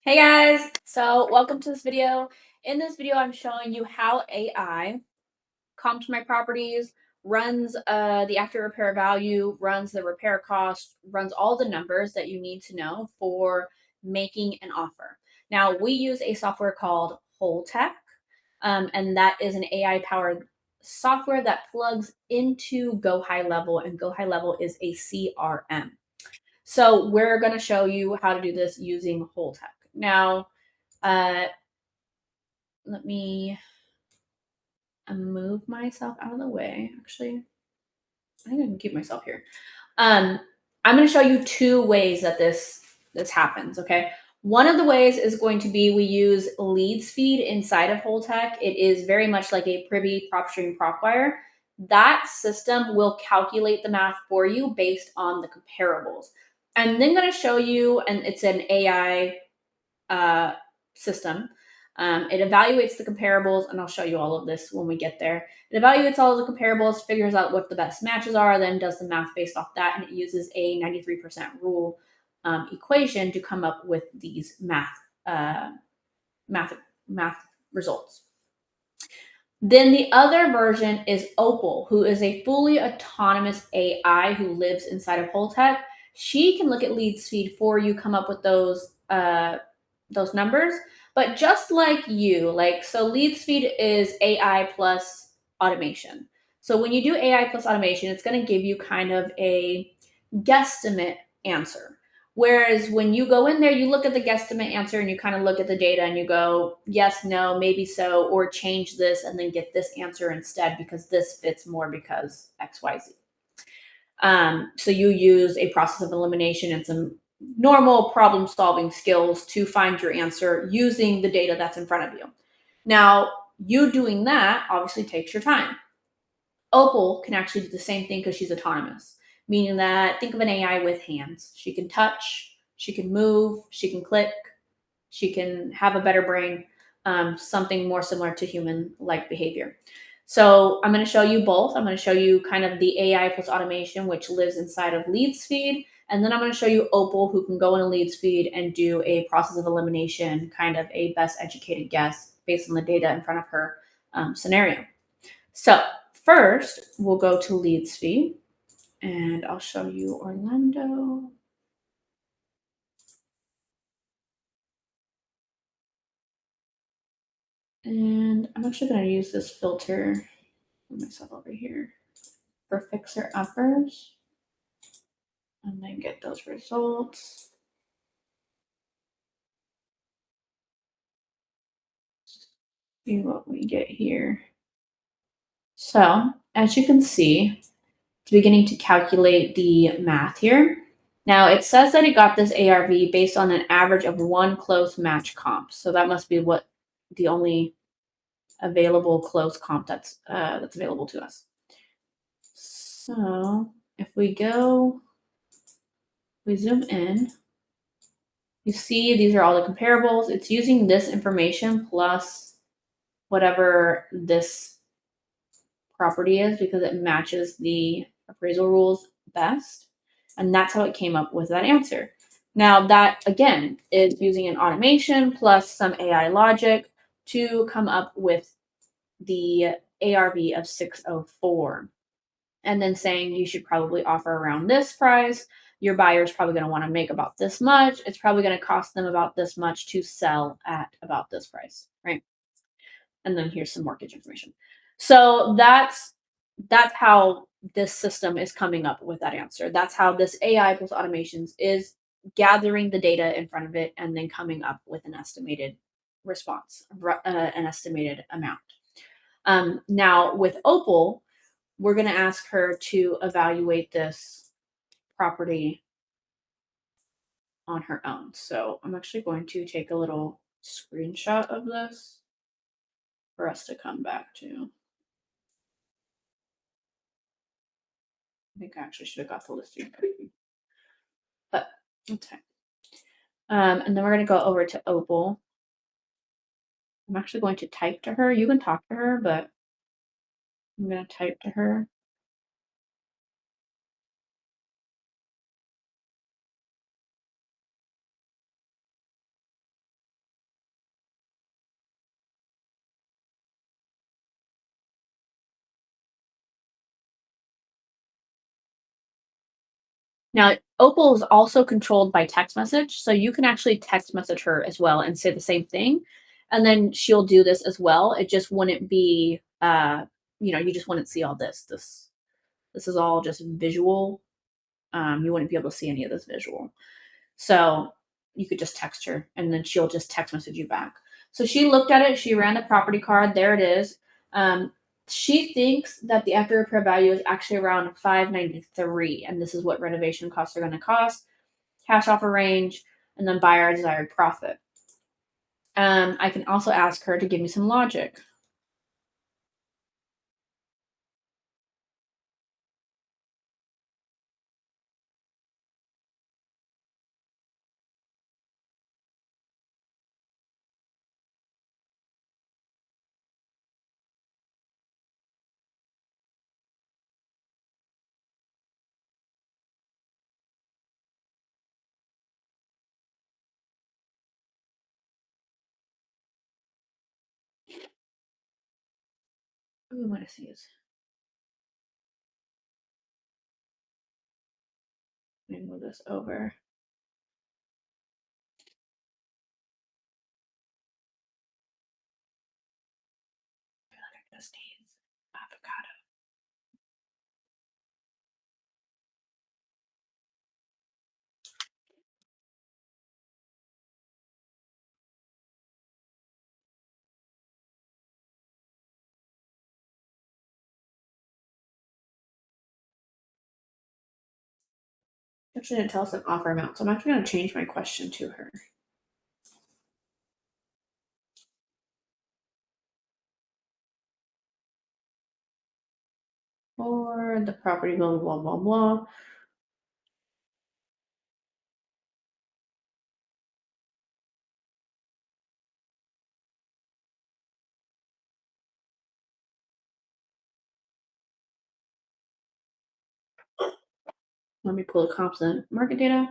Hey guys, so welcome to this video. In this video, I'm showing you how AI comps my properties, runs the after repair value, runs the repair cost, runs all the numbers that you need to know for making an offer. Now, we use a software called Wholetek, and that is an AI powered software that plugs into Go High Level, and Go High Level is a CRM. So, we're going to show you how to do this using Wholetek. Now, uh, let me move myself out of the way. Actually, I think I can keep myself here. Um, I'm going to show you two ways that this happens. Okay, one of the ways is going to be we use LeadsFeed inside of Wholetek. It is very much like a privy prop stream prop wire. That system will calculate the math for you based on the comparables. I'm then going to show you, and it's an AI system. It evaluates the comparables, and I'll show you all of this when we get there. It evaluates all of the comparables, figures out what the best matches are, then does the math based off that, and it uses a 93% rule equation to come up with these uh, math math results. Then the other version is Opal, who is a fully autonomous AI who lives inside of Wholetek. She can look at leads feed for you, come up with those numbers. But just like you, so leads feed is AI plus automation. So when you do AI plus automation, it's going to give you kind of a guesstimate answer. Whereas when you go in there, you look at the guesstimate answer and you kind of look at the data and you go, yes, no, maybe so, or change this and then get this answer instead because this fits more because XYZ. So you use a process of elimination and some normal problem solving skills to find your answer using the data that's in front of you. Now, you doing that obviously takes your time. Opal can actually do the same thing because she's autonomous, meaning that think of an AI with hands. She can touch, she can move, she can click, she can have a better brain, something more similar to human like behavior. So I'm going to show you both. I'm going to show you kind of the AI plus automation, which lives inside of LeadsFeed. And then I'm going to show you Opal, who can go in a LeadsFeed and do a process of elimination, kind of a best educated guess based on the data in front of her scenario. So first, we'll go to LeadsFeed, and I'll show you Orlando. And I'm actually going to use this filter, put myself over here, for fixer uppers, and then get those results. See what we get here. So, as you can see, it's beginning to calculate the math here. Now, it says that it got this ARV based on an average of one close match comp. So that must be what the only available close comp that's available to us. So if we zoom in, you see these are all the comparables. It's using this information plus whatever this property is because it matches the appraisal rules best. And that's how it came up with that answer. Now that again is using an automation plus some AI logic to come up with the ARV of 604. And then saying you should probably offer around this price. Your buyer's probably going to want to make about this much. It's probably going to cost them about this much to sell at about this price, right? And then here's some mortgage information. So that's how this system is coming up with that answer. That's how this AI plus automations is gathering the data in front of it and then coming up with an estimated response, an estimated amount. Now with Opal, we're going to ask her to evaluate this property on her own. So I'm actually going to take a little screenshot of this for us to come back to. I think I actually should have got the listing, but okay. And then we're going to go over to Opal. I'm actually going to type to her. You can talk to her, but I'm going to type to her. Now, Opal is also controlled by text message, so you can actually text message her as well and say the same thing, and then she'll do this as well. It just wouldn't be, you just wouldn't see all this. This is all just visual. You wouldn't be able to see any of this visual. So you could just text her, and then she'll just text message you back. So she looked at it. She ran the property card. There it is. She thinks that the after repair value is actually around 593, and this is what renovation costs are going to cost. Cash offer range, and then buyer desired profit. I can also ask her to give me some logic. What do we want to see is, let me move this over. I feel like I just need avocado. Actually, didn't tell us an offer amount, so I'm actually going to change my question to her. For the property, blah, blah, blah, blah. Let me pull the comps and market data.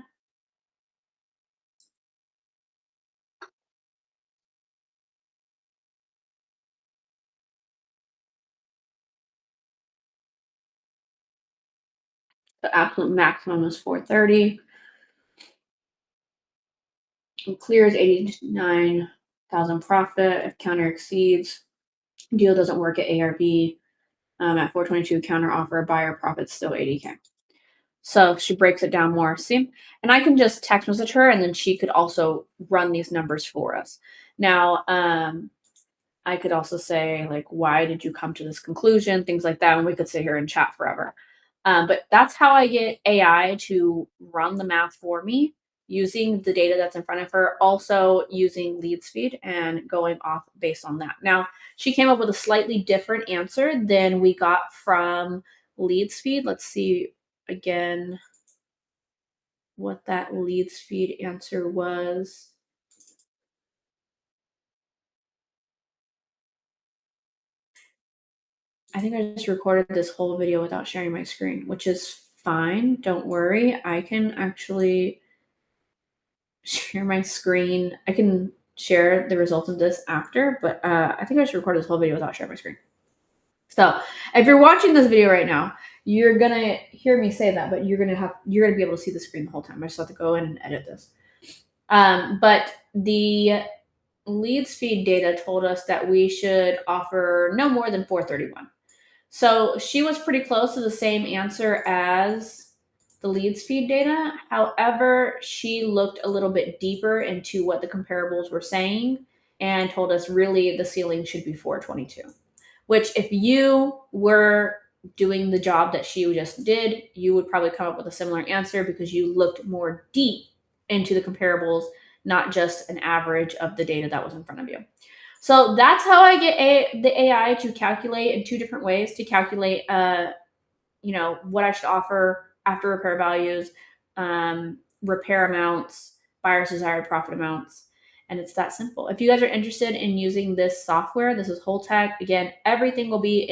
The absolute maximum is 430. And clears 89,000 profit. If counter exceeds, deal doesn't work at ARV. At 422 counter offer, buyer profits still 80K. So she breaks it down more. See? And I can just text message her, and then she could also run these numbers for us. Now, I could also say, like, why did you come to this conclusion? Things like that. And we could sit here and chat forever. But that's how I get AI to run the math for me using the data that's in front of her, also using LeadsFeed and going off based on that. Now, she came up with a slightly different answer than we got from LeadsFeed. Let's see again what that LeadsFeed answer was. I think I just recorded this whole video without sharing my screen, which is fine. Don't worry. I can actually share my screen. I can share the results of this after, but I think I should record this whole video without sharing my screen. So if you're watching this video right now, you're gonna hear me say that, but you're gonna be able to see the screen the whole time. I just have to go in and edit this. But the LeadsFeed data told us that we should offer no more than 431. So she was pretty close to the same answer as the LeadsFeed data. However, she looked a little bit deeper into what the comparables were saying and told us really the ceiling should be 422. Which, if you were doing the job that she just did, you would probably come up with a similar answer because you looked more deep into the comparables, not just an average of the data that was in front of you. So that's how I get the AI to calculate in two different ways to calculate, what I should offer after repair values, repair amounts, buyer's desired profit amounts. And it's that simple. If you guys are interested in using this software, this is Wholetek. Again, everything will be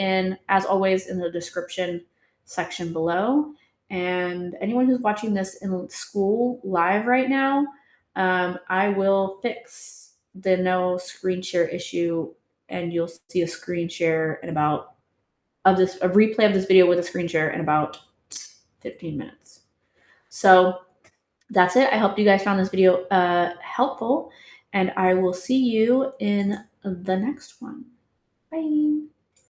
as always, in the description section below. And anyone who's watching this in school live right now, I will fix the no screen share issue, and you'll see a screen share in about a replay of this video with a screen share in about 15 minutes. So that's it. I hope you guys found this video helpful, and I will see you in the next one. Bye.